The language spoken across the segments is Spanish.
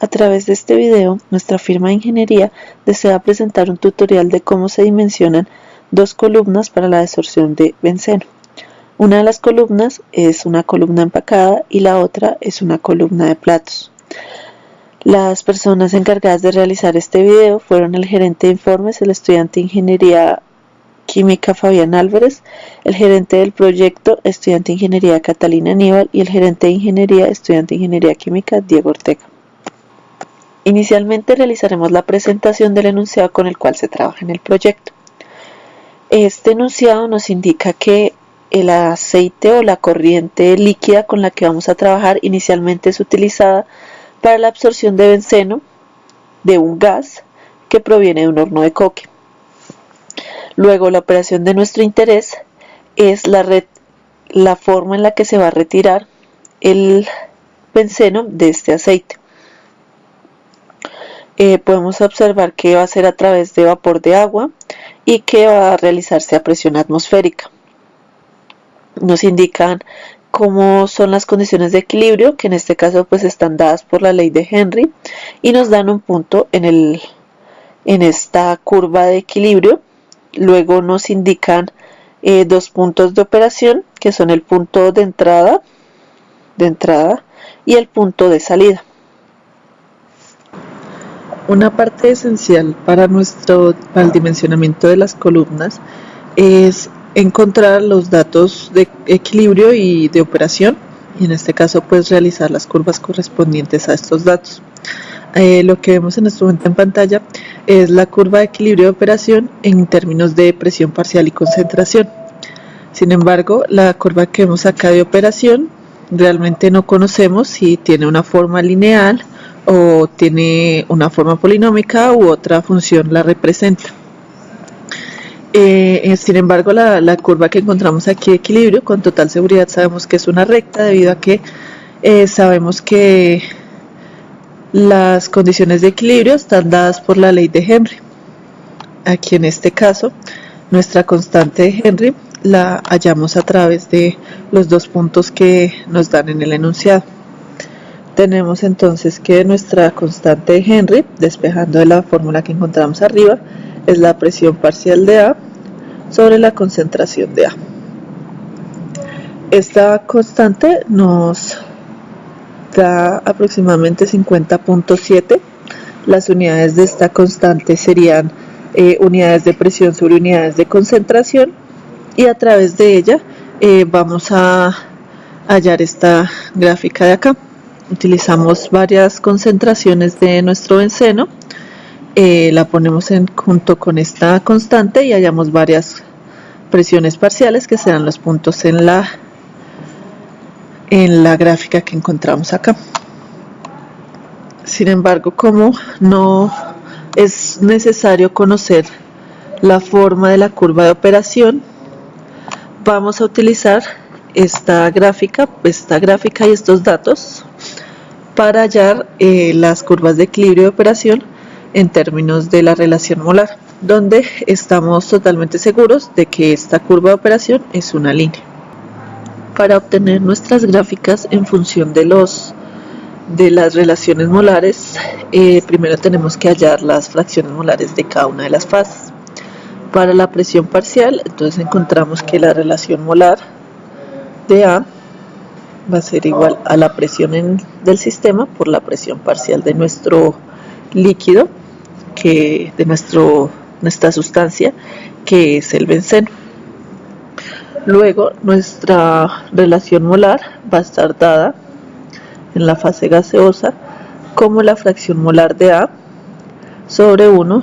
A través de este video, nuestra firma de ingeniería desea presentar un tutorial de cómo se dimensionan dos columnas para la desorción de benceno. Una de las columnas es una columna empacada y la otra es una columna de platos. Las personas encargadas de realizar este video fueron el gerente de informes, el estudiante de ingeniería química Fabián Álvarez, el gerente del proyecto, estudiante de ingeniería Catalina Aníbal, y el gerente de ingeniería, estudiante de ingeniería química Diego Ortega. Inicialmente realizaremos la presentación del enunciado con el cual se trabaja en el proyecto. Este enunciado nos indica que el aceite o la corriente líquida con la que vamos a trabajar inicialmente es utilizada para la absorción de benceno de un gas que proviene de un horno de coque. Luego, la operación de nuestro interés es la forma en la que se va a retirar el benceno de este aceite. Podemos observar que va a ser a través de vapor de agua y que va a realizarse a presión atmosférica. Nos indican cómo son las condiciones de equilibrio, que en este caso pues están dadas por la ley de Henry, y nos dan un punto en esta curva de equilibrio. Luego nos indican dos puntos de operación, que son el punto de entrada y el punto de salida. Una parte esencial para el dimensionamiento de las columnas es encontrar los datos de equilibrio y de operación, y en este caso pues realizar las curvas correspondientes a estos datos. Lo que vemos en este momento en pantalla es la curva de equilibrio de operación en términos de presión parcial y concentración. Sin embargo, la curva que vemos acá de operación realmente no conocemos si tiene una forma lineal o tiene una forma polinómica u otra función la representa. Sin embargo, la curva que encontramos aquí de equilibrio, con total seguridad sabemos que es una recta, debido a que sabemos que las condiciones de equilibrio están dadas por la ley de Henry. Aquí en este caso, nuestra constante de Henry la hallamos a través de los dos puntos que nos dan en el enunciado. Tenemos entonces que nuestra constante de Henry, despejando de la fórmula que encontramos arriba, es la presión parcial de A sobre la concentración de A. Esta constante nos da aproximadamente 50.7. Las unidades de esta constante serían unidades de presión sobre unidades de concentración, y a través de ella vamos a hallar esta gráfica de acá. Utilizamos varias concentraciones de nuestro benceno, la ponemos junto con esta constante y hallamos varias presiones parciales, que serán los puntos en la gráfica que encontramos acá. Sin embargo, como no es necesario conocer la forma de la curva de operación, vamos a utilizar esta gráfica y estos datos para hallar las curvas de equilibrio de operación en términos de la relación molar, donde estamos totalmente seguros de que esta curva de operación es una línea. Para obtener nuestras gráficas en función de las relaciones molares, primero tenemos que hallar las fracciones molares de cada una de las fases. Para la presión parcial, entonces encontramos que la relación molar de A va a ser igual a la presión del sistema por la presión parcial de nuestro líquido, de nuestra sustancia, que es el benceno. Luego, nuestra relación molar va a estar dada en la fase gaseosa como la fracción molar de A sobre 1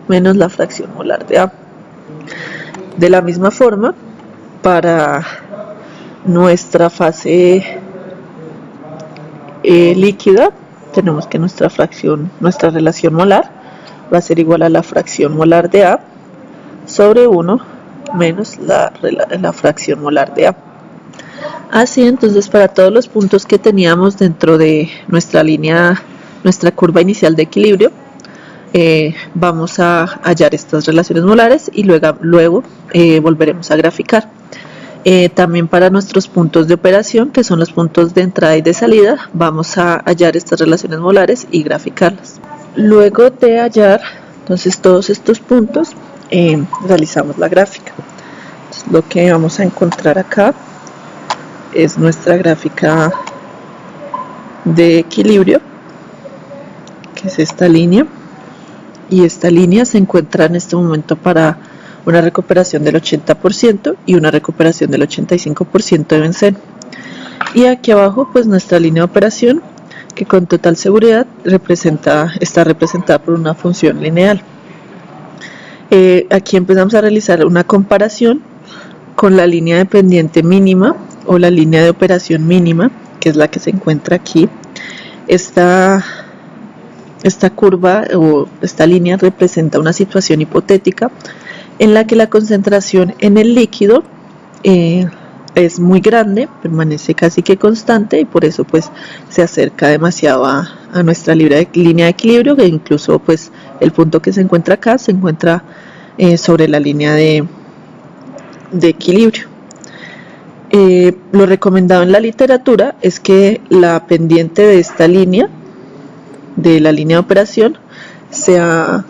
menos la fracción molar de A. De la misma forma, para nuestra fase líquida, tenemos que nuestra relación molar va a ser igual a la fracción molar de A sobre 1 menos la fracción molar de A. Así, entonces, para todos los puntos que teníamos dentro de nuestra curva inicial de equilibrio, vamos a hallar estas relaciones molares y luego volveremos a graficar. También para nuestros puntos de operación, que son los puntos de entrada y de salida, vamos a hallar estas relaciones molares y graficarlas. Luego de hallar entonces todos estos puntos, realizamos la gráfica. Entonces, lo que vamos a encontrar acá es nuestra gráfica de equilibrio, que es esta línea, y esta línea se encuentra en este momento para una recuperación del 80% y una recuperación del 85% de benceno. Y aquí abajo pues nuestra línea de operación, que con total seguridad está representada por una función lineal. Aquí empezamos a realizar una comparación con la línea de pendiente mínima o la línea de operación mínima, que es la que se encuentra aquí. Esta curva o esta línea representa una situación hipotética en la que la concentración en el líquido es muy grande, permanece casi que constante y por eso pues se acerca demasiado a nuestra línea de equilibrio, que incluso pues el punto que se encuentra acá se encuentra sobre la línea de equilibrio. Lo recomendado en la literatura es que la pendiente de esta línea, de la línea de operación, sea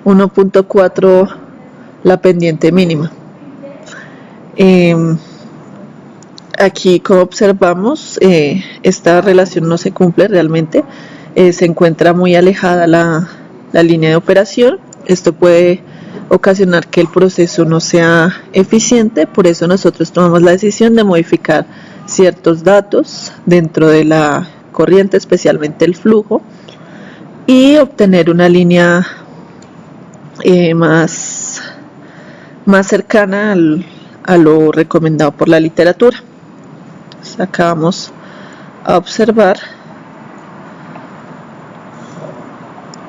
1.4 la pendiente mínima. Aquí, como observamos, esta relación no se cumple realmente, se encuentra muy alejada la línea de operación. Esto puede ocasionar que el proceso no sea eficiente, por eso nosotros tomamos la decisión de modificar ciertos datos dentro de la corriente, especialmente el flujo, y obtener una línea más cercana a lo recomendado por la literatura. Entonces, acá vamos a observar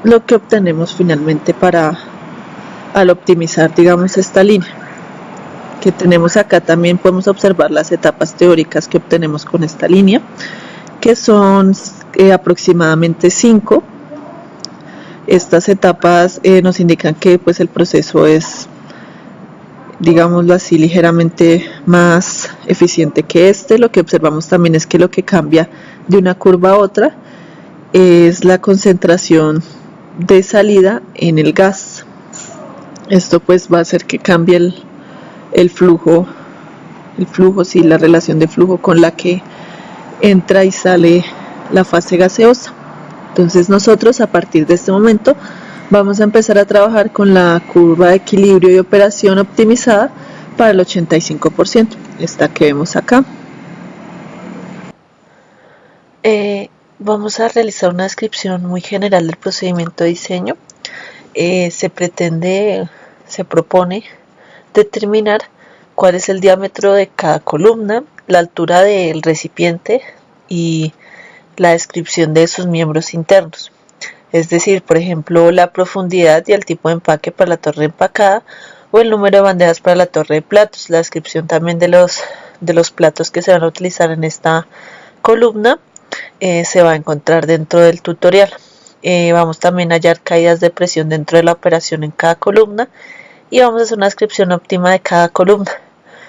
lo que obtenemos finalmente al optimizar, digamos, esta línea que tenemos acá. También podemos observar las etapas teóricas que obtenemos con esta línea, que son aproximadamente 5. Estas etapas nos indican que pues el proceso es, digámoslo así, ligeramente más eficiente que este. Lo que observamos también es que lo que cambia de una curva a otra es la concentración de salida en el gas. Esto pues va a hacer que cambie el flujo, sí, la relación de flujo con la que entra y sale la fase gaseosa. Entonces nosotros a partir de este momento vamos a empezar a trabajar con la curva de equilibrio y operación optimizada para el 85%, esta que vemos acá. Vamos a realizar una descripción muy general del procedimiento de diseño. Se propone determinar cuál es el diámetro de cada columna, la altura del recipiente y la descripción de sus miembros internos. Es decir, por ejemplo, la profundidad y el tipo de empaque para la torre empacada o el número de bandejas para la torre de platos. La descripción también de los platos que se van a utilizar en esta columna se va a encontrar dentro del tutorial. Vamos también a hallar caídas de presión dentro de la operación en cada columna y vamos a hacer una descripción óptima de cada columna.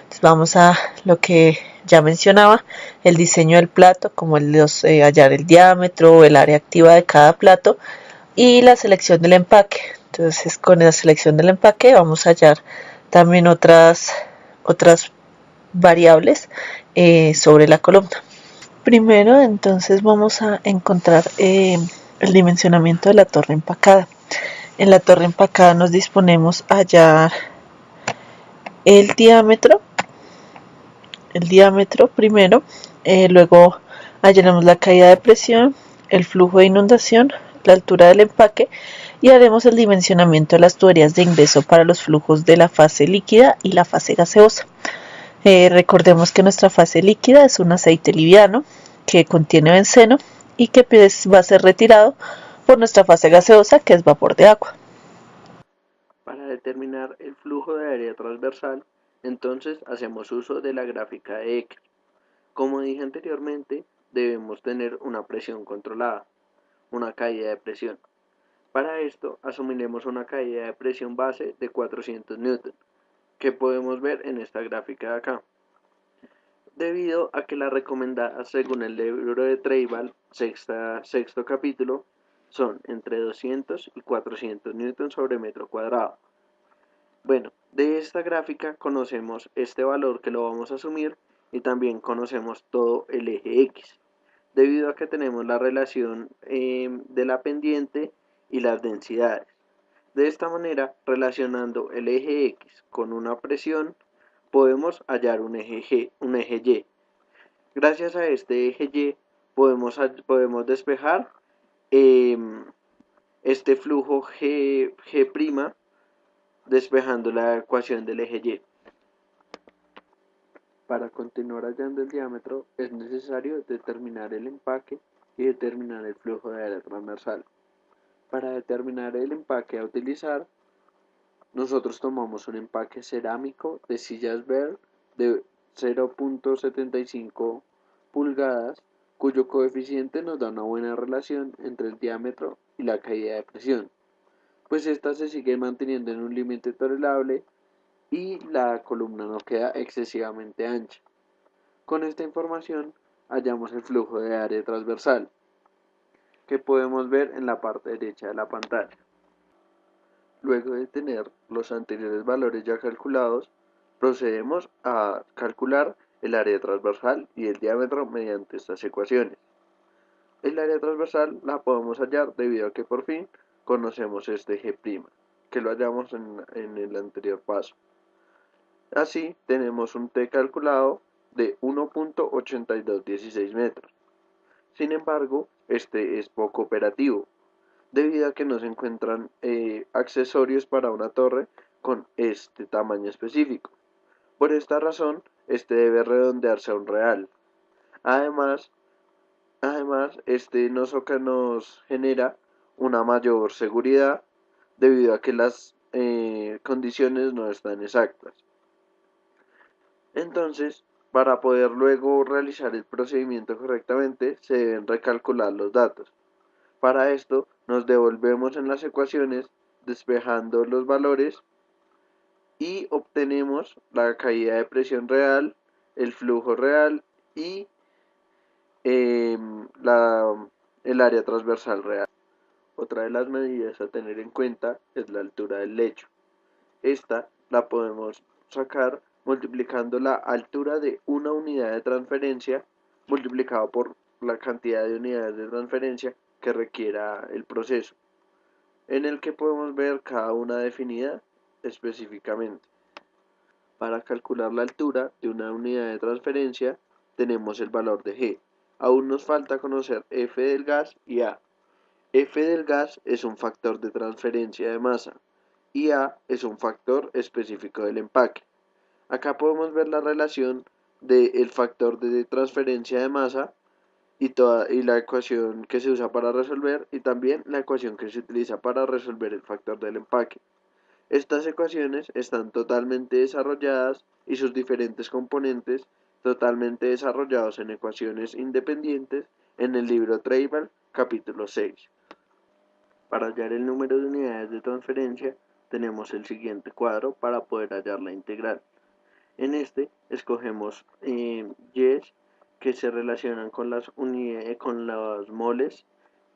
Entonces vamos a lo que ya mencionaba, el diseño del plato, como hallar el diámetro o el área activa de cada plato y la selección del empaque. Entonces con la selección del empaque vamos a hallar también otras variables sobre la columna. Primero entonces vamos a encontrar el dimensionamiento de la torre empacada. En la torre empacada nos disponemos a hallar el diámetro primero, luego hallaremos la caída de presión, el flujo de inundación, la altura del empaque y haremos el dimensionamiento de las tuberías de ingreso para los flujos de la fase líquida y la fase gaseosa. Recordemos que nuestra fase líquida es un aceite liviano que contiene benceno y que va a ser retirado por nuestra fase gaseosa, que es vapor de agua. Para determinar el flujo de área transversal, entonces hacemos uso de la gráfica de Eckert. Como dije anteriormente, debemos tener una presión controlada, una caída de presión. Para esto, asumiremos una caída de presión base de 400 Newton que podemos ver en esta gráfica de acá. Debido a que las recomendadas según el libro de Treibal, sexto capítulo, son entre 200 y 400 newtons sobre metro cuadrado. Bueno, de esta gráfica conocemos este valor que lo vamos a asumir y también conocemos todo el eje X, debido a que tenemos la relación de la pendiente y las densidades. De esta manera, relacionando el eje X con una presión, podemos hallar un eje Y. Gracias a este eje Y podemos despejar eh, este flujo G', despejando la ecuación del eje Y. Para continuar hallando el diámetro es necesario determinar el empaque y determinar el flujo de área transversal. Para determinar el empaque a utilizar, nosotros tomamos un empaque cerámico de sillas Behr de 0.75 pulgadas, cuyo coeficiente nos da una buena relación entre el diámetro y la caída de presión, pues ésta se sigue manteniendo en un límite tolerable y la columna no queda excesivamente ancha. Con esta información hallamos el flujo de área transversal, que podemos ver en la parte derecha de la pantalla. Luego de tener los anteriores valores ya calculados, procedemos a calcular el área transversal y el diámetro mediante estas ecuaciones. El área transversal la podemos hallar debido a que por fin conocemos este G', que lo hallamos en el anterior paso. Así tenemos un T calculado de 1.8216 metros. Sin embargo, este es poco operativo, debido a que no se encuentran accesorios para una torre con este tamaño específico. Por esta razón, este debe redondearse a un real. Además, este nos genera una mayor seguridad debido a que las condiciones no están exactas. Entonces, para poder luego realizar el procedimiento correctamente, se deben recalcular los datos. Para esto, nos devolvemos en las ecuaciones despejando los valores y obtenemos la caída de presión real, el flujo real y eh, la, el área transversal real. Otra de las medidas a tener en cuenta es la altura del lecho. Esta la podemos sacar multiplicando la altura de una unidad de transferencia multiplicado por la cantidad de unidades de transferencia que requiera el proceso, en el que podemos ver cada una definida específicamente. Para calcular la altura de una unidad de transferencia tenemos el valor de G. Aún nos falta conocer F del gas y A. F del gas es un factor de transferencia de masa y A es un factor específico del empaque. Acá podemos ver la relación del factor de transferencia de masa y la ecuación que se usa para resolver y también la ecuación que se utiliza para resolver el factor del empaque. Estas ecuaciones están totalmente desarrolladas y sus diferentes componentes totalmente desarrollados en ecuaciones independientes en el libro Treibal, capítulo 6. Para hallar el número de unidades de transferencia, tenemos el siguiente cuadro para poder hallar la integral. En este escogemos Y's que se relacionan con con los moles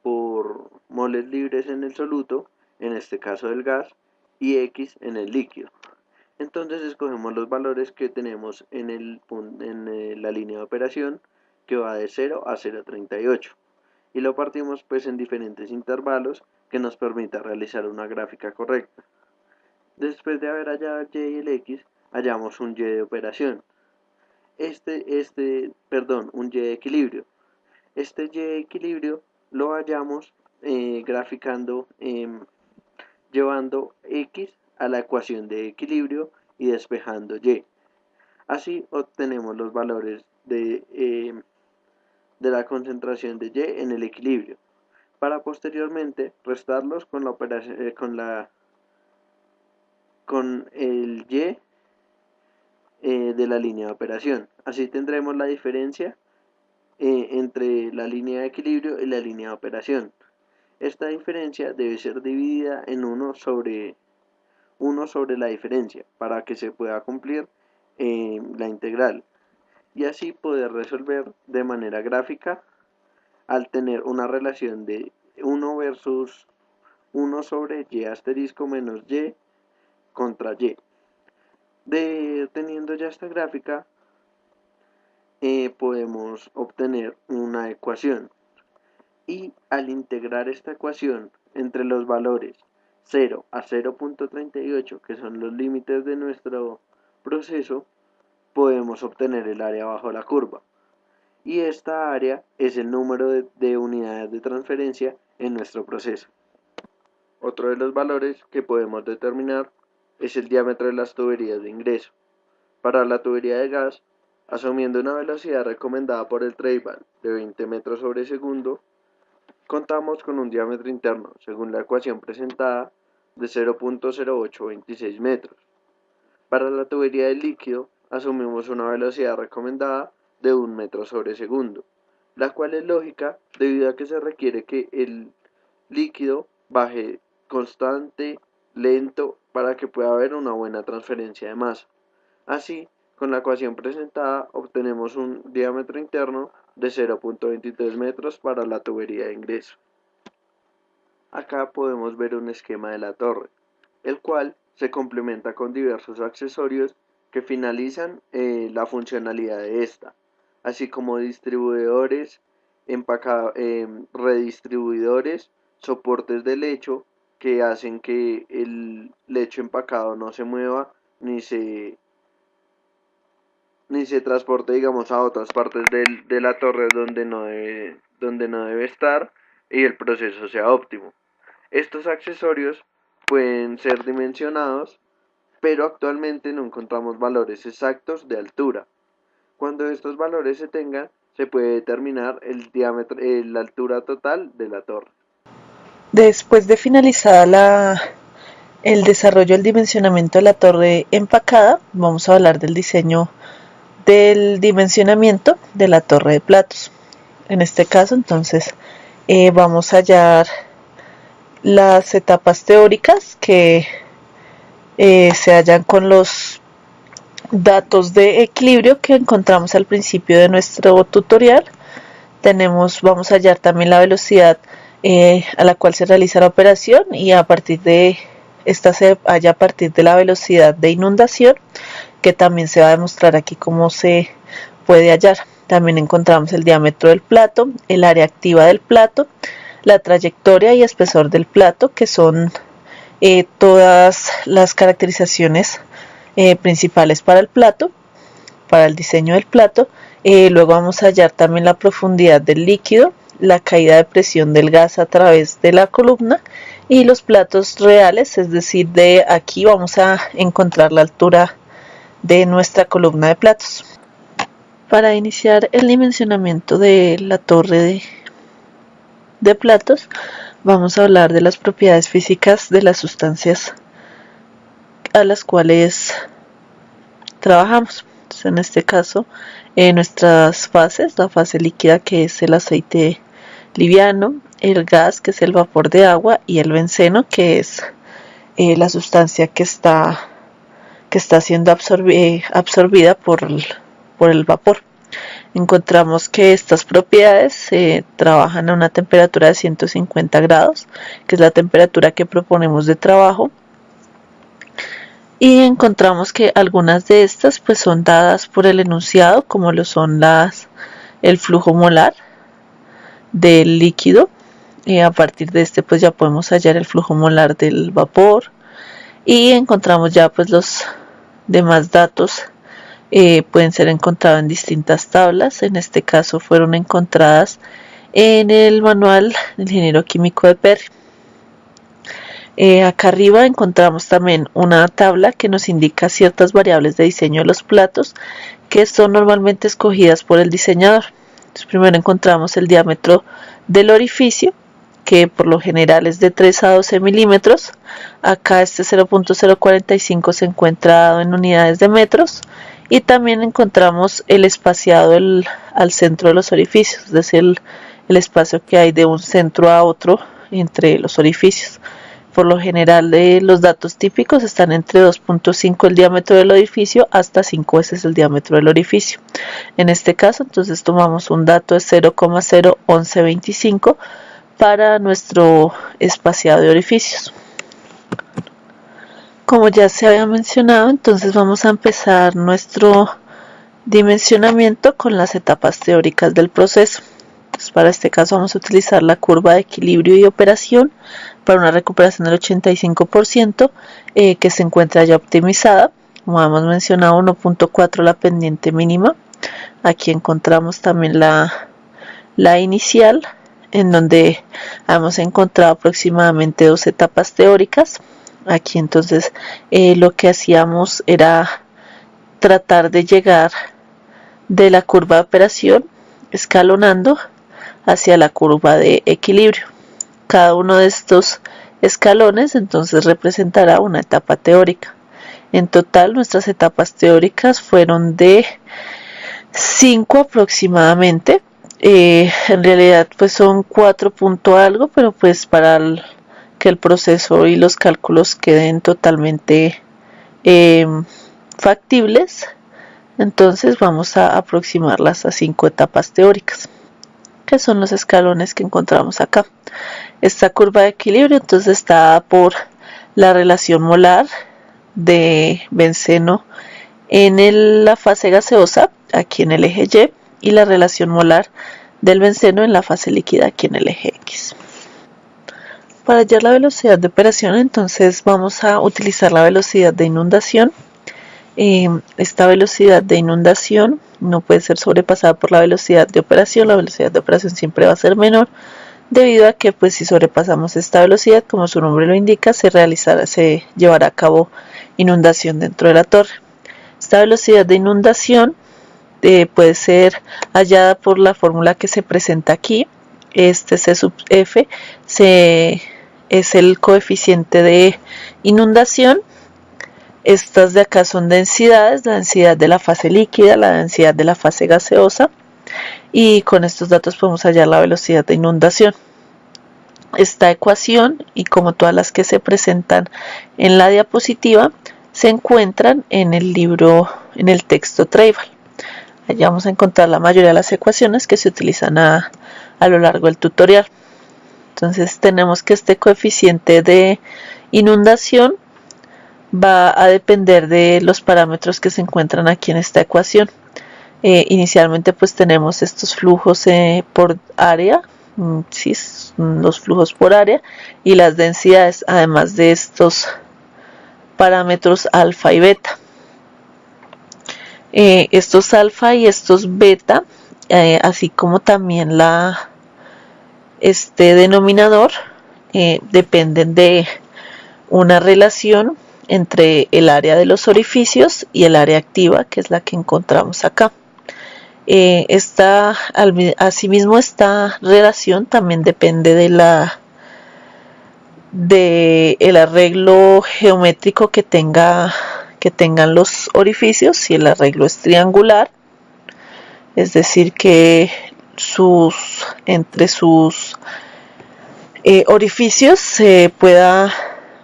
por moles libres en el soluto, en este caso del gas, y X en el líquido. Entonces escogemos los valores que tenemos en la línea de operación, que va de 0 a 0,38, y lo partimos pues en diferentes intervalos que nos permita realizar una gráfica correcta. Después de haber hallado el Y y el X, hallamos un Y de operación. Un Y de equilibrio. Este Y de equilibrio lo hallamos graficando, llevando X a la ecuación de equilibrio y despejando Y. Así obtenemos los valores de la concentración de Y en el equilibrio, para posteriormente restarlos con la operación, con el Y de la línea de operación. Así tendremos la diferencia entre la línea de equilibrio y la línea de operación. Esta diferencia debe ser dividida en 1 1 sobre la diferencia para que se pueda cumplir la integral y así poder resolver de manera gráfica al tener una relación de 1 versus 1 sobre y asterisco menos y contra y. Teniendo ya esta gráfica, podemos obtener una ecuación y al integrar esta ecuación entre los valores 0 a 0.38, que son los límites de nuestro proceso, podemos obtener el área bajo la curva. Y esta área es el número de unidades de transferencia en nuestro proceso. Otro de los valores que podemos determinar es el diámetro de las tuberías de ingreso. Para la tubería de gas, asumiendo una velocidad recomendada por el Treival de 20 metros sobre segundo, contamos con un diámetro interno, según la ecuación presentada, de 0.0826 metros. Para la tubería de líquido, asumimos una velocidad recomendada de 1 metro sobre segundo, la cual es lógica debido a que se requiere que el líquido baje constante, lento, para que pueda haber una buena transferencia de masa. Así, con la ecuación presentada, obtenemos un diámetro interno de 0.23 metros para la tubería de ingreso. Acá podemos ver un esquema de la torre, el cual se complementa con diversos accesorios que finalizan la funcionalidad de esta, así como distribuidores, redistribuidores, soportes de lecho que hacen que el lecho empacado no se mueva ni se transporte, digamos, a otras partes de la torre donde no debe estar y el proceso sea óptimo. Estos accesorios pueden ser dimensionados, pero actualmente no encontramos valores exactos de altura. Cuando estos valores se tengan, se puede determinar el diámetro, la altura total de la torre. Después de finalizada el desarrollo del dimensionamiento de la torre empacada, vamos a hablar del diseño del dimensionamiento de la torre de platos. En este caso, entonces, vamos a hallar las etapas teóricas que se hallan con los datos de equilibrio que encontramos al principio de nuestro tutorial. Vamos a hallar también la velocidad a la cual se realiza la operación, y a partir de esta se halla a partir de la velocidad de inundación, que también se va a demostrar aquí cómo se puede hallar. También encontramos el diámetro del plato, el área activa del plato, la trayectoria y espesor del plato, que son todas las caracterizaciones principales para el plato, para el diseño del plato. Luego vamos a hallar también la profundidad del líquido, la caída de presión del gas a través de la columna y los platos reales, es decir, de aquí vamos a encontrar la altura de nuestra columna de platos. Para iniciar el dimensionamiento de la torre de platos, vamos a hablar de las propiedades físicas de las sustancias a las cuales trabajamos. Entonces, en este caso, nuestras fases, la fase líquida, que es el aceite liviano, el gas, que es el vapor de agua, y el benceno, que es la sustancia que está siendo absorbida por el vapor. Encontramos que estas propiedades trabajan a una temperatura de 150 grados, que es la temperatura que proponemos de trabajo, y encontramos que algunas de estas pues son dadas por el enunciado, como lo son el flujo molar del líquido. A partir de este pues ya podemos hallar el flujo molar del vapor, y encontramos ya pues los demás datos pueden ser encontrados en distintas tablas. En este caso fueron encontradas en el manual del ingeniero químico de Perry. Acá arriba encontramos también una tabla que nos indica ciertas variables de diseño de los platos que son normalmente escogidas por el diseñador. Entonces, primero encontramos el diámetro del orificio, que por lo general es de 3 a 12 milímetros. Acá este 0.045 se encuentra dado en unidades de metros, y también encontramos el espaciado al centro de los orificios, es decir, el espacio que hay de un centro a otro entre los orificios. por lo general los datos típicos están entre 2.5 el diámetro del orificio hasta 5 veces el diámetro del orificio. En este caso, entonces tomamos un dato de 0,01125 para nuestro espaciado de orificios. Como ya se había mencionado, entonces vamos a empezar nuestro dimensionamiento con las etapas teóricas del proceso. Entonces, para este caso vamos a utilizar la curva de equilibrio y operación para una recuperación del 85% que se encuentra ya optimizada. Como hemos mencionado, 1.4 la pendiente mínima. Aquí encontramos también la inicial, en donde hemos encontrado aproximadamente 2 etapas teóricas. Aquí entonces lo que hacíamos era tratar de llegar de la curva de operación escalonando hacia la curva de equilibrio. Cada uno de estos escalones entonces representará una etapa teórica. En total nuestras etapas teóricas fueron de 5 aproximadamente. En realidad pues son 4 punto algo, pero pues para que el proceso y los cálculos queden totalmente factibles, entonces vamos a aproximarlas a 5 etapas teóricas, que son los escalones que encontramos acá. Esta curva de equilibrio entonces está dada por la relación molar de benceno en la fase gaseosa, aquí en el eje Y, y la relación molar del benceno en la fase líquida, aquí en el eje X. Para hallar la velocidad de operación, entonces vamos a utilizar la velocidad de inundación. Esta velocidad de inundación no puede ser sobrepasada por la velocidad de operación. La velocidad de operación siempre va a ser menor, debido a que pues si sobrepasamos esta velocidad, como su nombre lo indica, se llevará a cabo inundación dentro de la torre. Esta velocidad de inundación puede ser hallada por la fórmula que se presenta aquí. Este C sub F es el coeficiente de inundación. Estas de acá son densidades, la densidad de la fase líquida, la densidad de la fase gaseosa, y con estos datos podemos hallar la velocidad de inundación. Esta ecuación, y como todas las que se presentan en la diapositiva, se encuentran en el libro, en el texto Treival. Allá vamos a encontrar la mayoría de las ecuaciones que se utilizan a lo largo del tutorial. Entonces tenemos que este coeficiente de inundación va a depender de los parámetros que se encuentran aquí en esta ecuación. Inicialmente pues tenemos estos flujos por área, ¿sí? Los flujos por área y las densidades, además de estos parámetros alfa y beta. Estos alfa y estos beta, así como también este denominador, dependen de una relación entre el área de los orificios y el área activa, que es la que encontramos acá. Asimismo, esta relación también depende del arreglo geométrico que tengan los orificios. Si el arreglo es triangular, es decir que entre sus orificios se pueda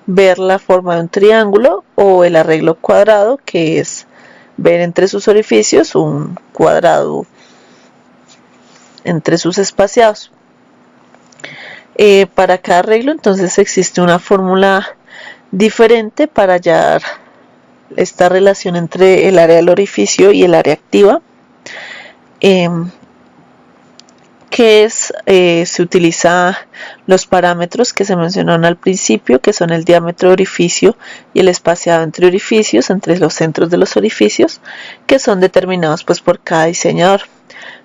ver la forma de un triángulo, o el arreglo cuadrado, que es ver entre sus orificios un cuadrado entre sus espaciados. Para cada arreglo entonces existe una fórmula diferente para hallar esta relación entre el área del orificio y el área activa, se utiliza los parámetros que se mencionaron al principio, que son el diámetro de orificio y el espaciado entre orificios, entre los centros de los orificios, que son determinados pues por cada diseñador.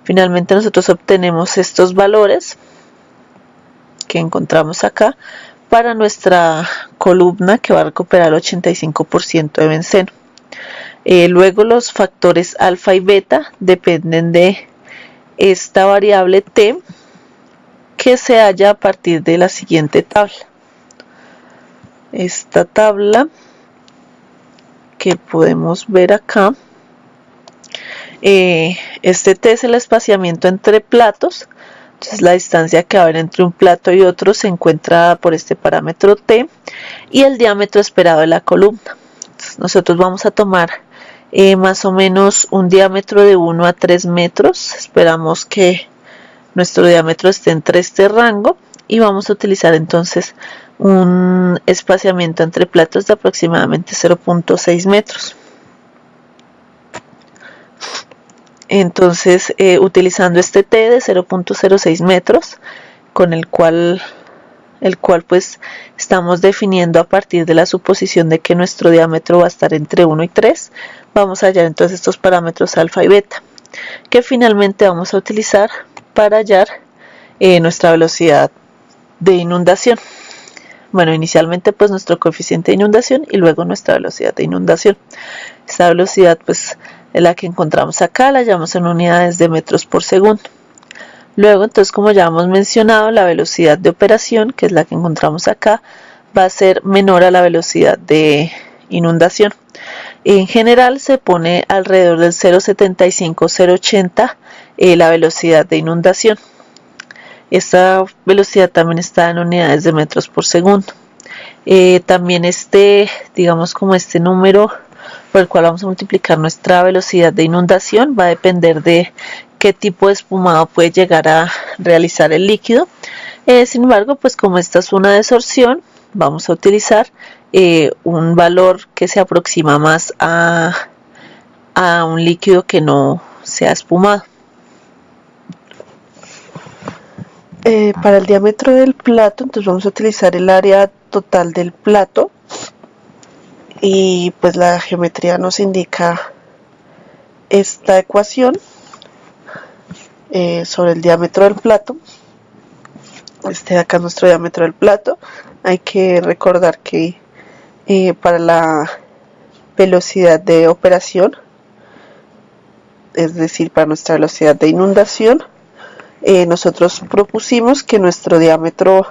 Finalmente nosotros obtenemos estos valores que encontramos acá para nuestra columna que va a recuperar el 85% de benceno. Luego los factores alfa y beta dependen de esta variable t, que se halla a partir de la siguiente tabla. Esta tabla que podemos ver acá, este t es el espaciamiento entre platos Entonces la distancia que va a haber entre un plato y otro se encuentra por este parámetro T y el diámetro esperado de la columna. Entonces nosotros vamos a tomar más o menos un diámetro de 1 a 3 metros. Esperamos que nuestro diámetro esté entre este rango y vamos a utilizar entonces un espaciamiento entre platos de aproximadamente 0.6 metros. Entonces, utilizando este T de 0.06 metros, con el cual pues estamos definiendo a partir de la suposición de que nuestro diámetro va a estar entre 1 y 3, vamos a hallar entonces estos parámetros alfa y beta, que finalmente vamos a utilizar para hallar nuestra velocidad de inundación. Bueno, inicialmente pues nuestro coeficiente de inundación y luego nuestra velocidad de inundación. Esta velocidad pues es la que encontramos acá, la hallamos en unidades de metros por segundo. Luego, entonces, como ya hemos mencionado, la velocidad de operación, que es la que encontramos acá, va a ser menor a la velocidad de inundación. En general se pone alrededor del 0.75-0.80 la velocidad de inundación. Esta velocidad también está en unidades de metros por segundo. También digamos como este número por el cual vamos a multiplicar nuestra velocidad de inundación va a depender de qué tipo de espumado puede llegar a realizar el líquido. Sin embargo, pues como esta es una desorción, vamos a utilizar un valor que se aproxima más a un líquido que no sea espumado. Para el diámetro del plato, entonces vamos a utilizar el área total del plato y pues la geometría nos indica esta ecuación sobre el diámetro del plato. Este de acá es nuestro diámetro del plato. Hay que recordar que para la velocidad de operación, es decir, para nuestra velocidad de inundación, nosotros propusimos que nuestro diámetro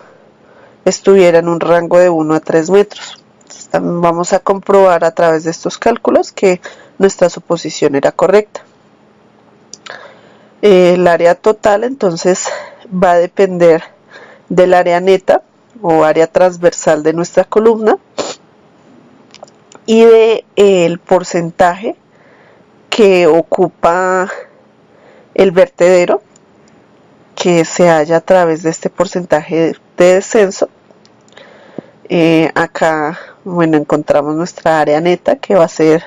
estuviera en un rango de 1 a 3 metros. Entonces, también vamos a comprobar a través de estos cálculos que nuestra suposición era correcta. El área total entonces va a depender del área neta o área transversal de nuestra columna y del porcentaje que ocupa el vertedero, que se halla a través de este porcentaje de descenso. Acá, bueno, encontramos nuestra área neta, que va a ser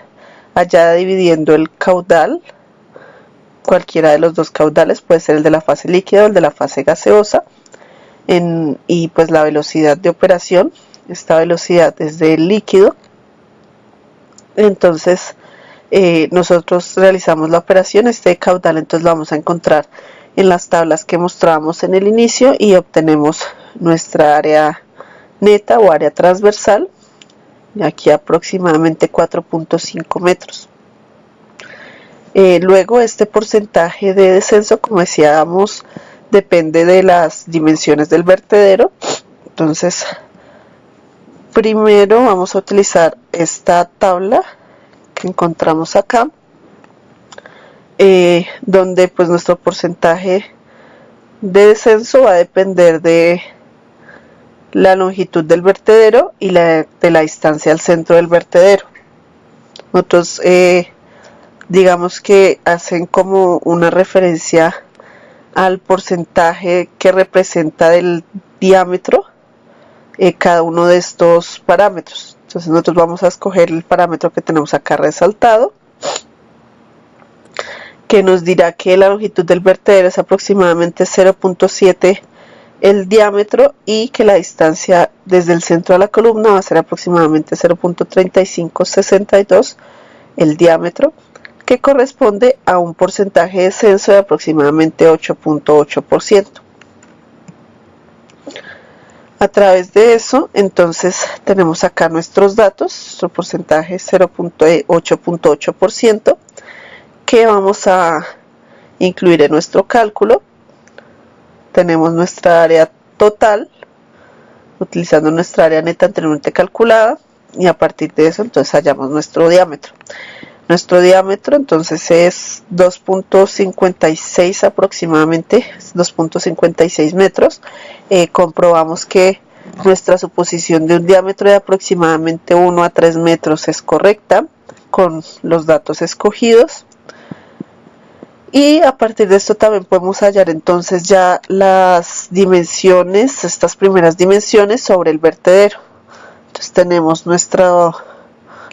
hallada dividiendo el caudal, cualquiera de los dos caudales, puede ser el de la fase líquida o el de la fase gaseosa, y pues la velocidad de operación. Esta velocidad es del líquido. Entonces, nosotros realizamos la operación, este caudal entonces lo vamos a encontrar en las tablas que mostramos en el inicio y obtenemos nuestra área neta o área transversal, aquí aproximadamente 4.5 metros. Luego este porcentaje de descenso, como decíamos, depende de las dimensiones del vertedero. Entonces, primero vamos a utilizar esta tabla que encontramos acá, donde pues nuestro porcentaje de descenso va a depender de la longitud del vertedero y de la distancia al centro del vertedero. Nosotros digamos que hacen como una referencia al porcentaje que representa del diámetro cada uno de estos parámetros. Entonces nosotros vamos a escoger el parámetro que tenemos acá resaltado, que nos dirá que la longitud del vertedero es aproximadamente 0.7 el diámetro y que la distancia desde el centro a la columna va a ser aproximadamente 0.3562 el diámetro, que corresponde a un porcentaje de descenso de aproximadamente 8.8%. A través de eso, entonces tenemos acá nuestros datos, nuestro porcentaje es 8.8%, que vamos a incluir en nuestro cálculo. Tenemos nuestra área total, utilizando nuestra área neta anteriormente calculada, y a partir de eso entonces hallamos nuestro diámetro. Nuestro diámetro entonces es 2.56 aproximadamente, 2.56 metros. Comprobamos que nuestra suposición de un diámetro de aproximadamente 1 a 3 metros es correcta con los datos escogidos. Y a partir de esto también podemos hallar entonces ya las dimensiones, estas primeras dimensiones sobre el vertedero. Entonces tenemos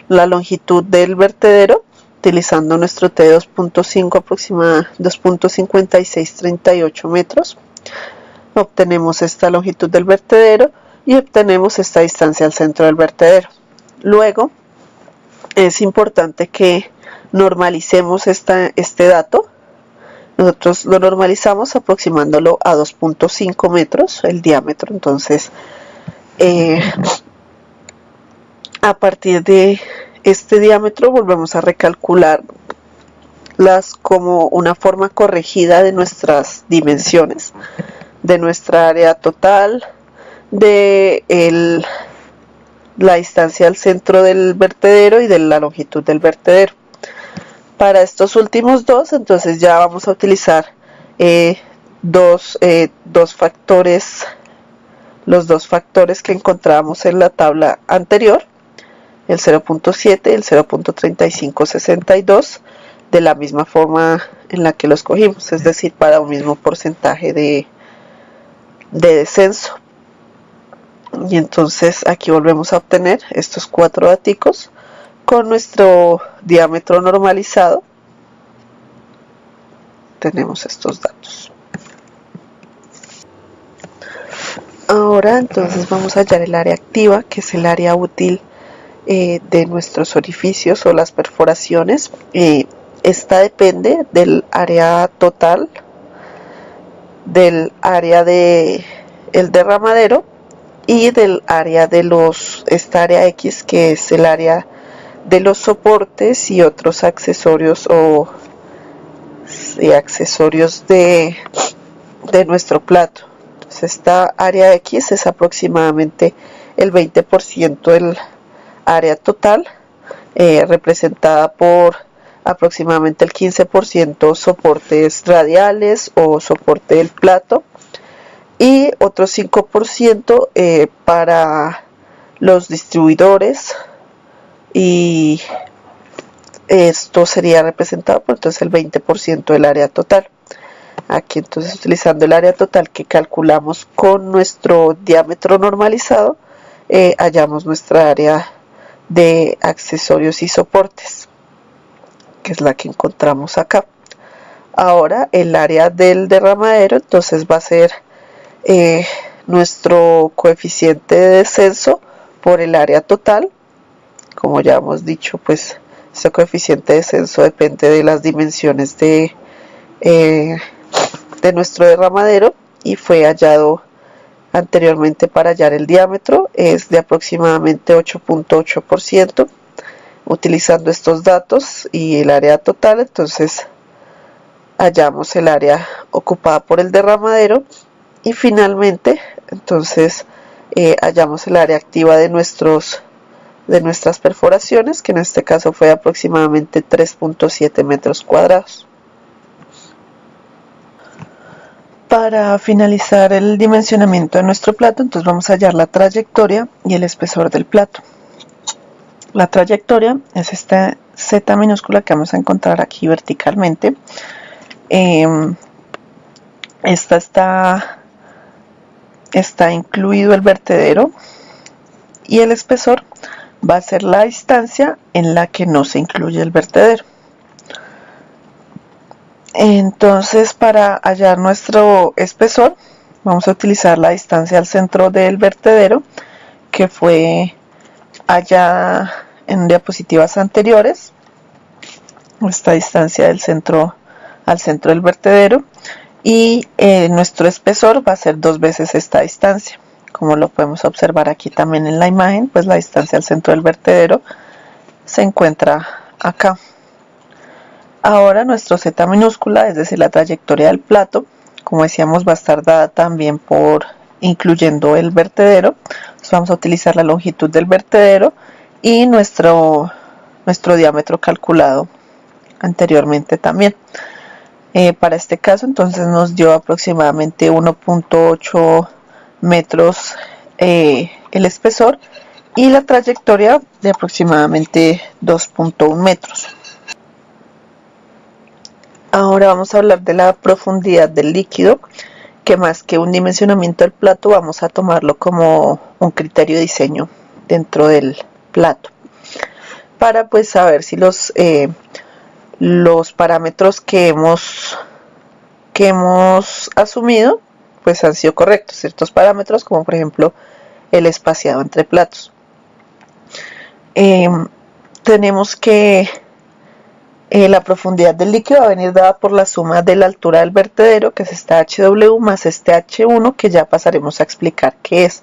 la longitud del vertedero utilizando nuestro T 2.5 aproximadamente 2.5638 metros. Obtenemos esta longitud del vertedero y obtenemos esta distancia al centro del vertedero. Luego es importante que normalicemos este dato. Nosotros lo normalizamos aproximándolo a 2.5 metros el diámetro. Entonces a partir de este diámetro volvemos a recalcular como una forma corregida de nuestras dimensiones, de nuestra área total, de la distancia al centro del vertedero y de la longitud del vertedero. Para estos últimos dos, entonces ya vamos a utilizar dos factores, los dos factores que encontramos en la tabla anterior, el 0.7 y el 0.3562, de la misma forma en la que los cogimos, es decir, para un mismo porcentaje de descenso. Y entonces aquí volvemos a obtener estos 4 daticos con nuestro diámetro normalizado. Tenemos estos datos. Ahora entonces vamos a hallar el área activa, que es el área útil de nuestros orificios o las perforaciones. Esta depende del área total, del área del derramadero y del área esta área X, que es el área de los soportes y otros accesorios accesorios de nuestro plato. Entonces esta área X es aproximadamente el 20% del área total, representada por aproximadamente el 15% soportes radiales o soporte del plato y otro 5% para los distribuidores, y esto sería representado por entonces el 20% del área total. Aquí entonces, utilizando el área total que calculamos con nuestro diámetro normalizado, hallamos nuestra área de accesorios y soportes, que es la que encontramos acá. Ahora el área del derramadero entonces va a ser nuestro coeficiente de descenso por el área total. Como ya hemos dicho, pues este coeficiente de descenso depende de las dimensiones de nuestro derramadero y fue hallado anteriormente. Para hallar el diámetro es de aproximadamente 8.8%. Utilizando estos datos y el área total, entonces hallamos el área ocupada por el derramadero y finalmente entonces hallamos el área activa de nuestras perforaciones, que en este caso fue aproximadamente 3.7 metros cuadrados. Para finalizar el dimensionamiento de nuestro plato, entonces vamos a hallar la trayectoria y el espesor del plato. La trayectoria es esta Z minúscula que vamos a encontrar aquí verticalmente. Está incluido el vertedero, y el espesor va a ser la distancia en la que no se incluye el vertedero. Entonces, para hallar nuestro espesor vamos a utilizar la distancia al centro del vertedero, que fue hallada en diapositivas anteriores. Esta distancia del centro al centro del vertedero, y nuestro espesor va a ser 2 veces esta distancia. Como lo podemos observar aquí también en la imagen, pues la distancia al centro del vertedero se encuentra acá. Ahora nuestro Z minúscula, es decir, la trayectoria del plato, como decíamos, va a estar dada también incluyendo el vertedero. Entonces vamos a utilizar la longitud del vertedero y nuestro diámetro calculado anteriormente también. Para este caso entonces nos dio aproximadamente 1.8 metros el espesor y la trayectoria de aproximadamente 2.1 metros. Ahora vamos a hablar de la profundidad del líquido, que más que un dimensionamiento del plato vamos a tomarlo como un criterio de diseño dentro del plato para pues saber si los parámetros que hemos asumido pues han sido correctos, ciertos parámetros como por ejemplo el espaciado entre platos. Tenemos que la profundidad del líquido va a venir dada por la suma de la altura del vertedero, que es este HW más este H1, que ya pasaremos a explicar qué es.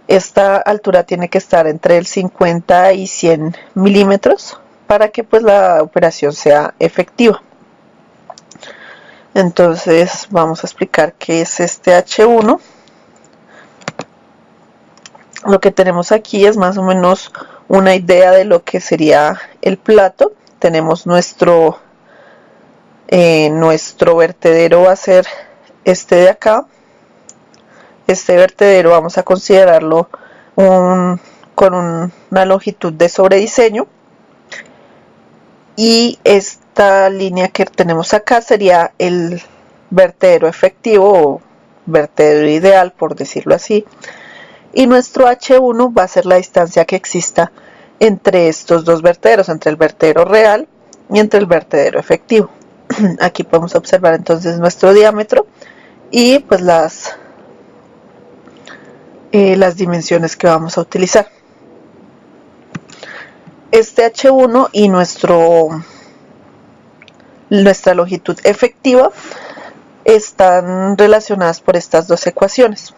Esta altura tiene que estar entre el 50 y 100 milímetros para que pues la operación sea efectiva. Entonces vamos a explicar qué es este H1. Lo que tenemos aquí es más o menos una idea de lo que sería el plato. Tenemos nuestro vertedero va a ser este de acá. Este vertedero vamos a considerarlo con una longitud de sobrediseño, y esta línea que tenemos acá sería el vertedero efectivo o vertedero ideal, por decirlo así, y nuestro H1 va a ser la distancia que exista entre estos dos vertederos, entre el vertedero real y entre el vertedero efectivo. Aquí podemos observar entonces nuestro diámetro y pues las dimensiones que vamos a utilizar. Este H1 y nuestra longitud efectiva están relacionadas por estas dos ecuaciones.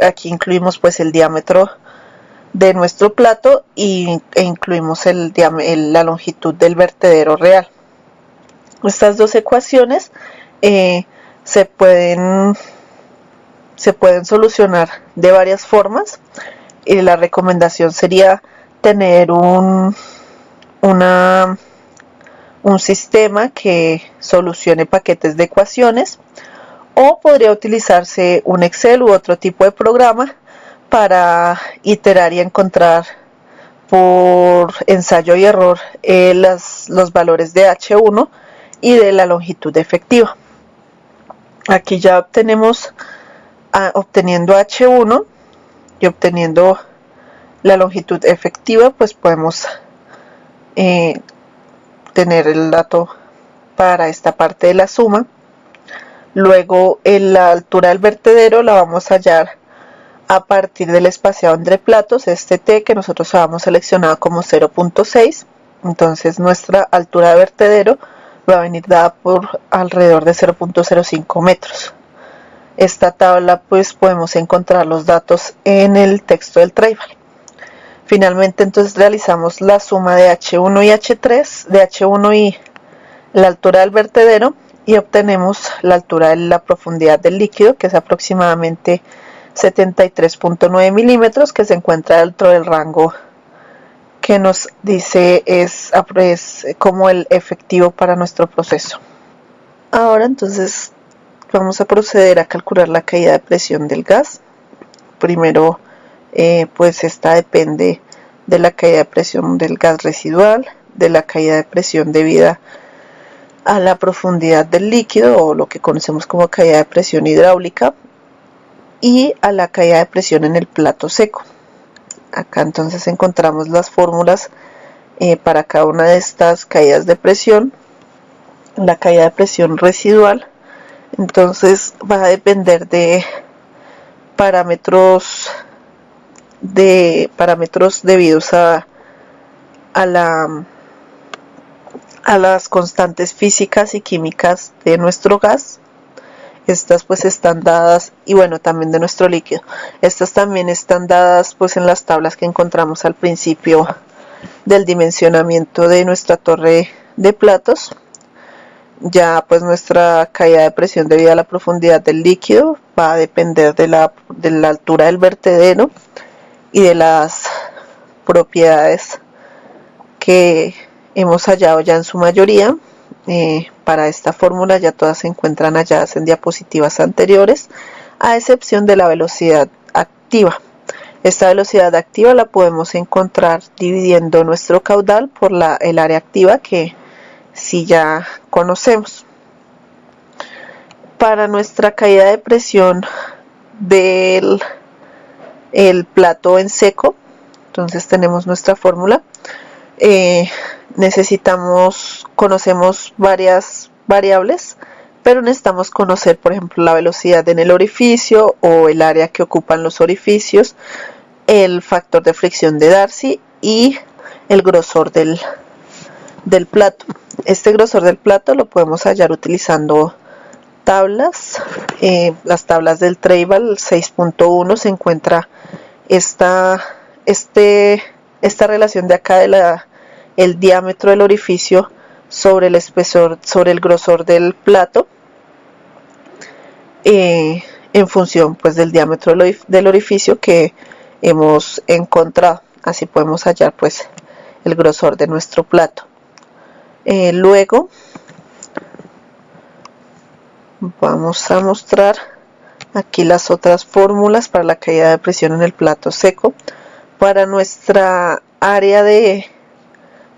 Aquí incluimos pues el diámetro de nuestro plato e incluimos la longitud del vertedero real. Estas dos ecuaciones se pueden solucionar de varias formas, y la recomendación sería tener un sistema que solucione paquetes de ecuaciones, o podría utilizarse un Excel u otro tipo de programa para iterar y encontrar por ensayo y error los valores de H1 y de la longitud efectiva. Aquí ya obteniendo H1 y obteniendo la longitud efectiva, pues podemos tener el dato para esta parte de la suma. Luego la altura del vertedero la vamos a hallar a partir del espaciado entre platos, este T que nosotros habíamos seleccionado como 0.6. entonces nuestra altura de vertedero va a venir dada por alrededor de 0.05 metros. Esta tabla pues podemos encontrar los datos en el texto del Tradefall. Finalmente entonces realizamos la suma de H1 y H3, de H1 y la altura del vertedero, y obtenemos la altura de la profundidad del líquido, que es aproximadamente 73.9 milímetros, que se encuentra dentro del rango que nos dice es como el efectivo para nuestro proceso. Ahora entonces vamos a proceder a calcular la caída de presión del gas. Primero pues esta depende de la caída de presión del gas residual, de la caída de presión debida a la profundidad del líquido, o lo que conocemos como caída de presión hidráulica, y a la caída de presión en el plato seco. Acá entonces encontramos las fórmulas para cada una de estas caídas de presión. La caída de presión residual entonces va a depender de parámetros debidos a las constantes físicas y químicas de nuestro gas. Estas pues están dadas, y bueno, también de nuestro líquido. Estas también están dadas pues en las tablas que encontramos al principio del dimensionamiento de nuestra torre de platos. Ya pues nuestra caída de presión debido a la profundidad del líquido va a depender de la altura del vertedero y de las propiedades que hemos hallado ya en su mayoría. Para esta fórmula ya todas se encuentran halladas en diapositivas anteriores, a excepción de la velocidad activa. Esta velocidad activa la podemos encontrar dividiendo nuestro caudal por el área activa, que sí ya conocemos. Para nuestra caída de presión del plato en seco, entonces tenemos nuestra fórmula. Conocemos varias variables, pero necesitamos conocer, por ejemplo, la velocidad en el orificio o el área que ocupan los orificios, el factor de fricción de Darcy y el grosor del plato. Este grosor del plato lo podemos hallar utilizando tablas. Las tablas del Treival 6.1 se encuentra esta relación de acá de el diámetro del orificio sobre el espesor, sobre el grosor del plato, en función pues del diámetro del orificio que hemos encontrado. Así podemos hallar pues el grosor de nuestro plato. Luego vamos a mostrar aquí las otras fórmulas para la caída de presión en el plato seco. Para nuestra área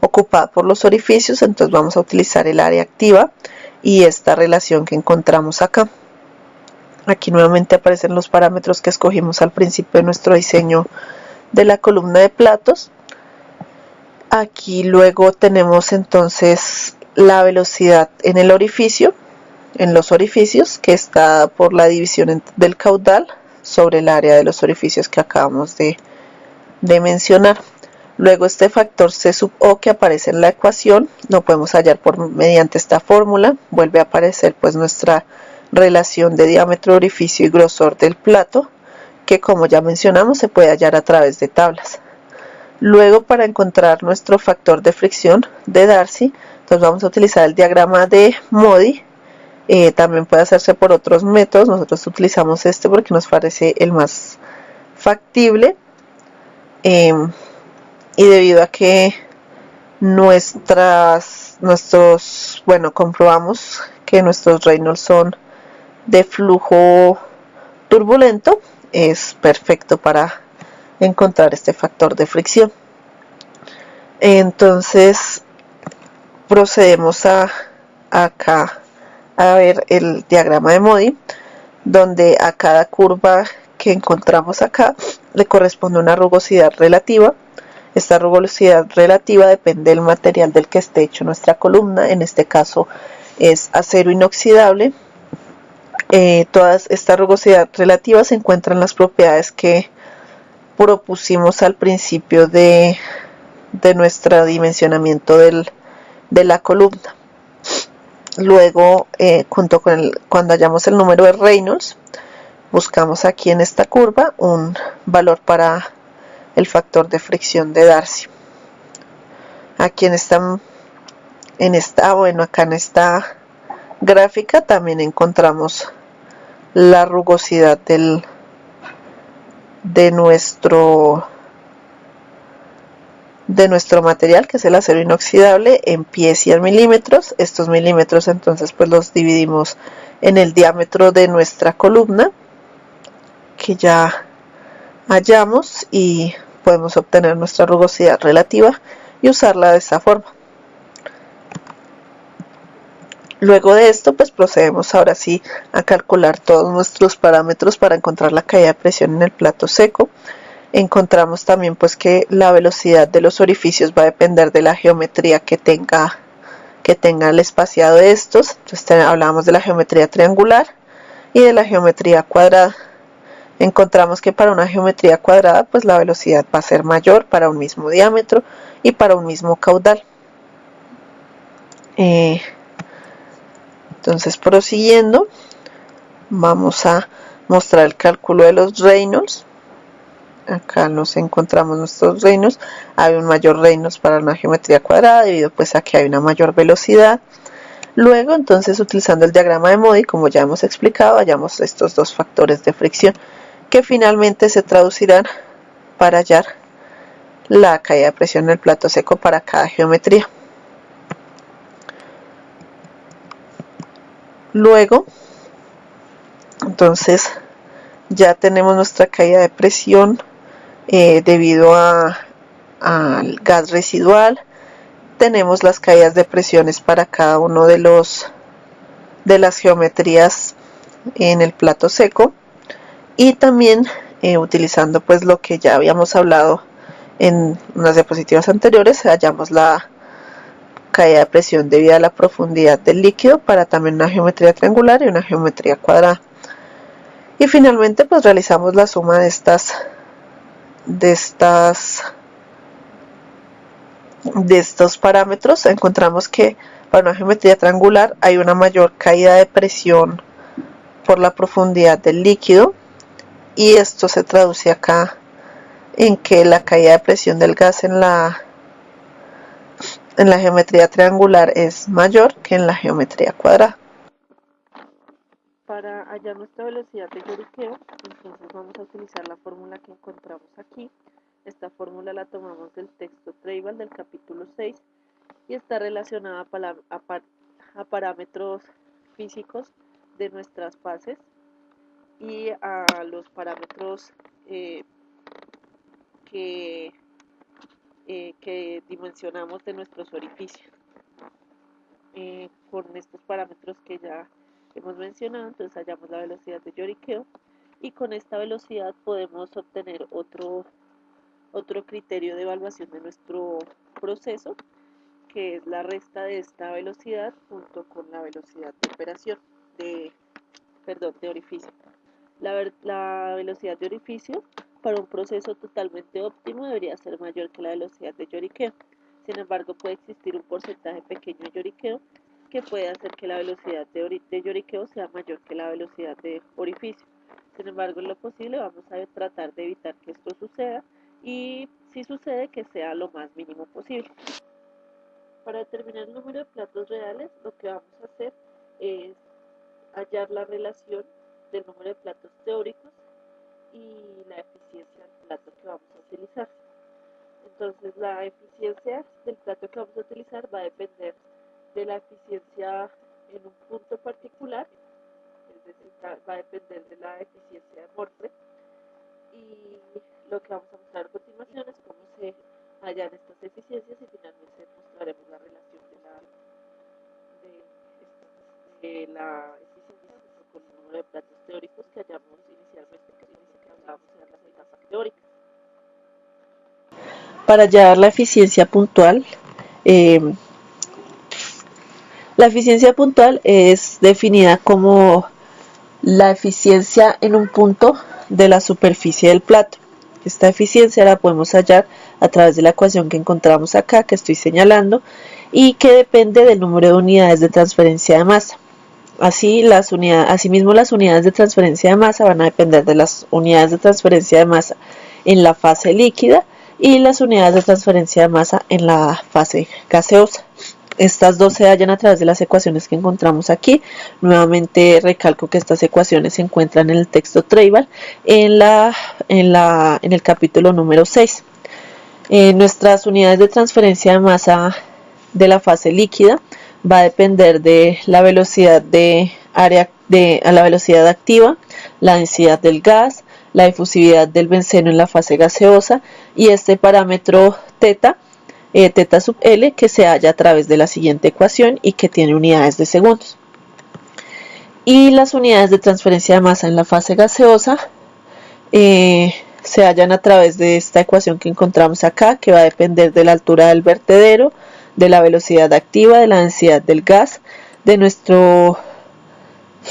ocupada por los orificios, entonces vamos a utilizar el área activa y esta relación que encontramos acá. Aquí nuevamente aparecen los parámetros que escogimos al principio de nuestro diseño de la columna de platos. Aquí luego tenemos entonces la velocidad en el orificio, en los orificios, que está por la división del caudal sobre el área de los orificios que acabamos de mencionar. Luego este factor C sub O que aparece en la ecuación lo podemos hallar mediante esta fórmula. Vuelve a aparecer pues nuestra relación de diámetro de orificio y grosor del plato, que como ya mencionamos se puede hallar a través de tablas. Luego, para encontrar nuestro factor de fricción de Darcy, entonces vamos a utilizar el diagrama de Modi. También puede hacerse por otros métodos. Nosotros utilizamos este porque nos parece el más factible. Y debido a que comprobamos que nuestros Reynolds son de flujo turbulento, es perfecto para encontrar este factor de fricción. Entonces procedemos acá a ver el diagrama de Modi, donde a cada curva que encontramos acá le corresponde una rugosidad relativa. Esta rugosidad relativa depende del material del que esté hecho nuestra columna. En este caso es acero inoxidable. Toda esta rugosidad relativa se encuentra en las propiedades que propusimos al principio de nuestro dimensionamiento de la columna. Luego, cuando hallamos el número de Reynolds, buscamos aquí en esta curva un valor para el factor de fricción de Darcy. Aquí acá en esta gráfica también encontramos la rugosidad de nuestro material, que es el acero inoxidable, en pies y en milímetros. Estos milímetros entonces pues los dividimos en el diámetro de nuestra columna, que ya hallamos, y podemos obtener nuestra rugosidad relativa y usarla de esta forma. Luego de esto pues procedemos ahora sí a calcular todos nuestros parámetros para encontrar la caída de presión en el plato seco. Encontramos también pues que la velocidad de los orificios va a depender de la geometría que tenga el espaciado de estos. Entonces hablábamos de la geometría triangular y de la geometría cuadrada. Encontramos que para una geometría cuadrada pues la velocidad va a ser mayor para un mismo diámetro y para un mismo caudal. Entonces, prosiguiendo, vamos a mostrar el cálculo de los Reynolds. Acá nos encontramos nuestros Reynolds. Hay un mayor Reynolds para una geometría cuadrada debido pues a que hay una mayor velocidad. Luego, entonces, utilizando el diagrama de Modi, como ya hemos explicado, hallamos estos dos factores de fricción que finalmente se traducirán para hallar la caída de presión en el plato seco para cada geometría. Luego, entonces, ya tenemos nuestra caída de presión debido al gas residual. Tenemos las caídas de presiones para cada uno de las geometrías en el plato seco, y también utilizando pues lo que ya habíamos hablado en unas diapositivas anteriores, hallamos la caída de presión debido a la profundidad del líquido para también una geometría triangular y una geometría cuadrada. Y finalmente pues realizamos la suma de estos parámetros. Encontramos que para una geometría triangular hay una mayor caída de presión por la profundidad del líquido, y esto se traduce acá en que la caída de presión del gas en la geometría triangular es mayor que en la geometría cuadrada. Para hallar nuestra velocidad de lloriqueo, entonces vamos a utilizar la fórmula que encontramos aquí. Esta fórmula la tomamos del texto Treibel del capítulo 6 y está relacionada a parámetros físicos de nuestras fases y a los parámetros que dimensionamos de nuestros orificios. Con estos parámetros que ya hemos mencionado, entonces hallamos la velocidad de lloriqueo, y con esta velocidad podemos obtener otro criterio de evaluación de nuestro proceso, que es la resta de esta velocidad junto con la velocidad de operación de orificio. La velocidad de orificio para un proceso totalmente óptimo debería ser mayor que la velocidad de lloriqueo. Sin embargo, puede existir un porcentaje pequeño de lloriqueo que puede hacer que la velocidad de lloriqueo sea mayor que la velocidad de orificio. Sin embargo, en lo posible vamos a tratar de evitar que esto suceda, y si sucede, que sea lo más mínimo posible. Para determinar el número de platos reales, lo que vamos a hacer es hallar la relación del número de platos teóricos y la eficiencia del plato que vamos a utilizar. Entonces, la eficiencia del plato que vamos a utilizar va a depender de la eficiencia en un punto particular, es decir, va a depender de la eficiencia de Morse, y lo que vamos a mostrar a continuación es cómo se hallan estas eficiencias, y finalmente mostraremos la relación de la eficiencia con el número de platos teóricos que hallamos inicialmente, que hablábamos en las etapas teóricas. Para hallar la eficiencia puntual, es definida como la eficiencia en un punto de la superficie del plato. Esta eficiencia la podemos hallar a través de la ecuación que encontramos acá, que estoy señalando, y que depende del número de unidades de transferencia de masa. Asimismo, las unidades de transferencia de masa van a depender de las unidades de transferencia de masa en la fase líquida y las unidades de transferencia de masa en la fase gaseosa. Estas dos se hallan a través de las ecuaciones que encontramos aquí. Nuevamente recalco que estas ecuaciones se encuentran en el texto Treibel en el capítulo número 6. Nuestras unidades de transferencia de masa de la fase líquida va a depender de la velocidad la velocidad activa, la densidad del gas, la difusividad del benceno en la fase gaseosa, y este parámetro teta sub L, que se halla a través de la siguiente ecuación y que tiene unidades de segundos. Y las unidades de transferencia de masa en la fase gaseosa se hallan a través de esta ecuación que encontramos acá, que va a depender de la altura del vertedero, de la velocidad activa, de la densidad del gas, de nuestro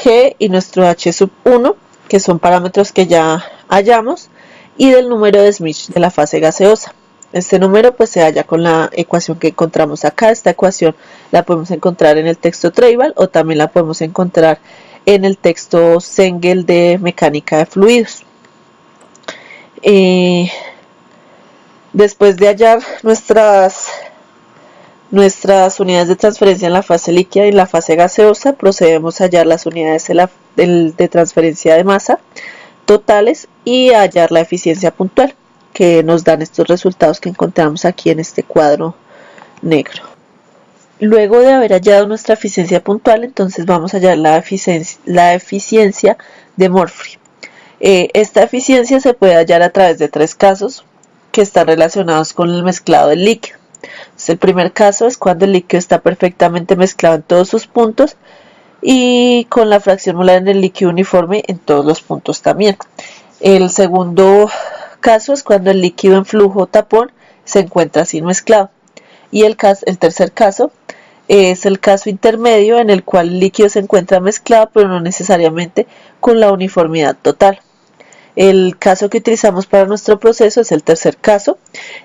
G y nuestro H sub 1, que son parámetros que ya hallamos, y del número de Schmidt de la fase gaseosa. Este número pues se halla con la ecuación que encontramos acá. Esta ecuación la podemos encontrar en el texto Treibel o también la podemos encontrar en el texto Sengel de mecánica de fluidos. Después de hallar nuestras unidades de transferencia en la fase líquida y en la fase gaseosa, procedemos a hallar las unidades de transferencia de masa totales y a hallar la eficiencia puntual, que nos dan estos resultados que encontramos aquí en este cuadro negro. Luego de haber hallado nuestra eficiencia puntual, entonces vamos a hallar la eficiencia de Murphy. Esta eficiencia se puede hallar a través de tres casos que están relacionados con el mezclado del líquido. Entonces, el primer caso es cuando el líquido está perfectamente mezclado en todos sus puntos y con la fracción molar en el líquido uniforme en todos los puntos también. El segundo caso es cuando el líquido en flujo tapón se encuentra sin mezclado. Y el tercer caso es el caso intermedio en el cual el líquido se encuentra mezclado pero no necesariamente con la uniformidad total. El caso que utilizamos para nuestro proceso es el tercer caso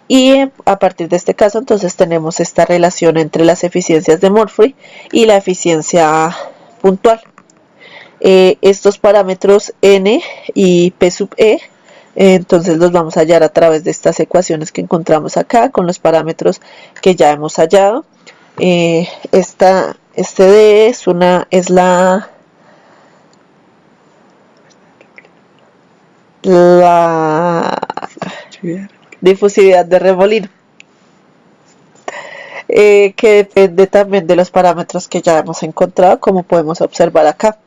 y a partir de este caso entonces tenemos esta relación entre las eficiencias de Murphy y la eficiencia puntual. Estos parámetros n y p sub e entonces los vamos a hallar a través de estas ecuaciones que encontramos acá con los parámetros que ya hemos hallado. Este d es la difusividad de remolino, que depende también de los parámetros que ya hemos encontrado, como podemos observar acá.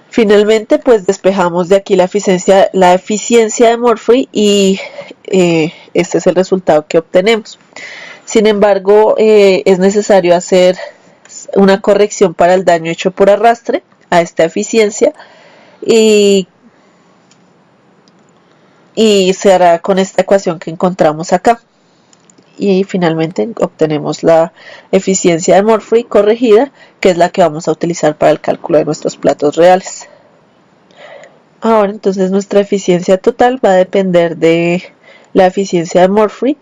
Finalmente, pues despejamos de aquí la eficiencia de Murphy y este es el resultado que obtenemos. Sin embargo, es necesario hacer una corrección para el daño hecho por arrastre a esta eficiencia y se hará con esta ecuación que encontramos acá. Y finalmente obtenemos la eficiencia de Murphy corregida, que es la que vamos a utilizar para el cálculo de nuestros platos reales. Ahora entonces nuestra eficiencia total va a depender de la eficiencia de Murphy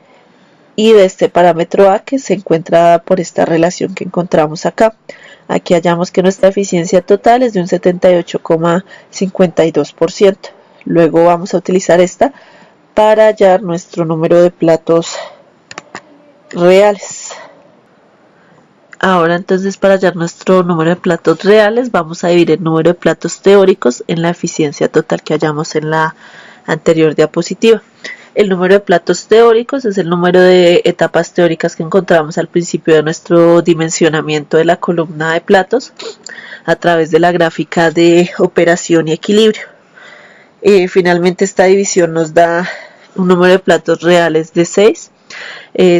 y de este parámetro A que se encuentra por esta relación que encontramos acá. Aquí hallamos que nuestra eficiencia total es de un 78,52%. Luego vamos a utilizar esta para hallar nuestro número de platos reales. Ahora entonces para hallar nuestro número de platos reales vamos a dividir el número de platos teóricos en la eficiencia total que hallamos en la anterior diapositiva. El número de platos teóricos es el número de etapas teóricas que encontramos al principio de nuestro dimensionamiento de la columna de platos a través de la gráfica de operación y equilibrio. Finalmente esta división nos da un número de platos reales de 6.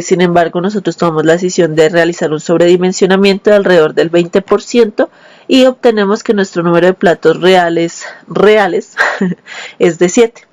Sin embargo, nosotros tomamos la decisión de realizar un sobredimensionamiento de alrededor del 20% y obtenemos que nuestro número de platos reales es de 7.